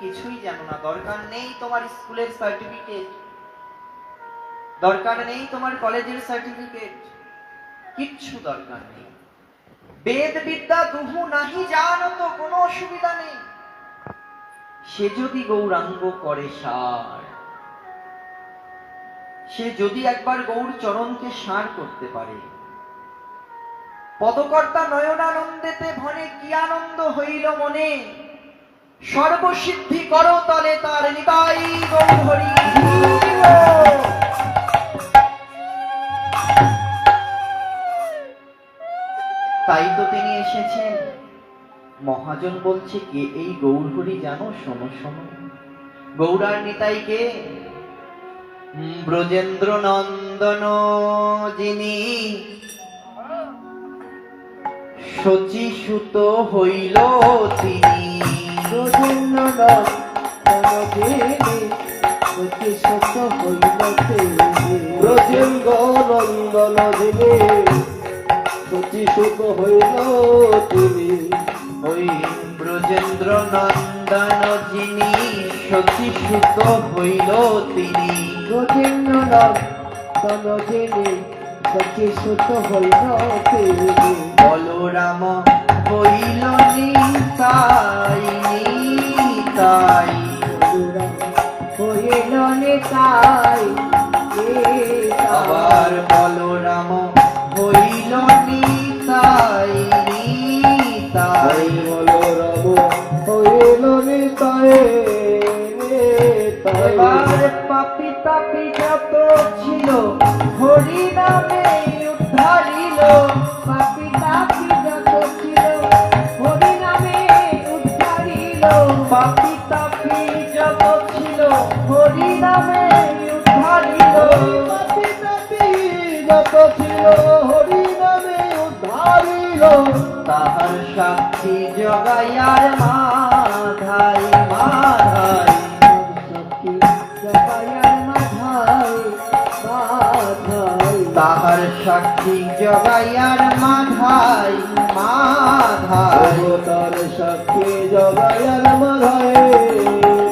কিছুই জানো না। দরকার নেই তোমার স্কুলের সার্টিফিকেট, দরকার নেই তোমার কলেজের সার্টিফিকেট, কিচ্ছু দরকার নেই। বেদ বিদ্যা দুহু নাহি জানো তো কোনো অসুবিধা নেই। সে যদি গৌরাঙ্গ করে সার, সে যদি একবার গৌর চরণকে সার করতে পারে, পদকর্তা নয়নানন্দেতে ভনে কি আনন্দ হইল মনে, সর্বসিদ্ধি করো তলে তার নিবাই গৌর হরি। তাই তো তিনি এসেছেন। মহাজন বলছে কে এই গৌর হরি জানো? শোনো শোনো, গৌরার নিতাই কে? ব্রজেন্দ্র নন্দন যিনি শচীসুত হইল তিনি। ব্রজেন্দ্র নন্দন যিনি শচীসুত হইল তিনি। ওই ব্রজেন্দ্র নন্দন যিনি শচীসুত হইল তিনি। ব্রজেন্দ্র নন্দন যিনি শচীসুত হইল তিনি। বলরাম হইল নিতাই নিতাই। হইল নিতাই আবার বলরাম হইল নিতাই নিতাই। বলরাম হইল নিতাই নিতাই। এবার পাপি তাপি যত ছিল হরি নামে উদ্ধারিল। পাপি তাপি যত ছিল হরি নামে উদ্ধারিল। পাপি তাপি যত ছিল হরি নামে উদ্ধারিল। পাপি তাপি যত ছিল হরি নামে উদ্ধারিল। তাহার সাক্ষী জগাইয়ার মাধাই মাধাই। তাহার সাক্ষী জগাইয়ার মাধাই মাধাই। তার সাক্ষী জগাইয়ার মাধাই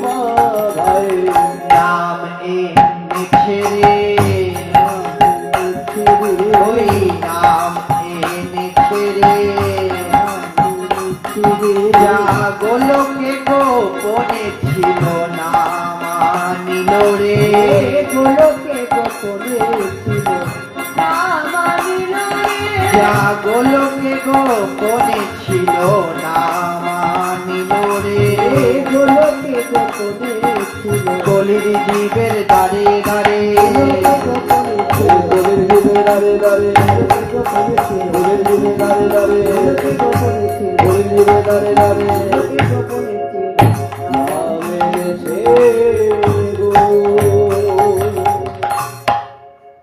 মাধাই। নাম এ নিছেরে ওই নাম এ নিছেরে। যা গোলকে গোপনে ছিল না মানিল রে। গোলকে গোপনে ছিল না মানিল রে। যা গোলকে গোপনে ছিল না মানিল রে। গোলকে গোপনে ছিল কলির জীবের দ্বারে দ্বারে। কলির জীবের দ্বারে দ্বারে। কলির জীবের দ্বারে দ্বারে। কলির জীবের দ্বারে দ্বারে।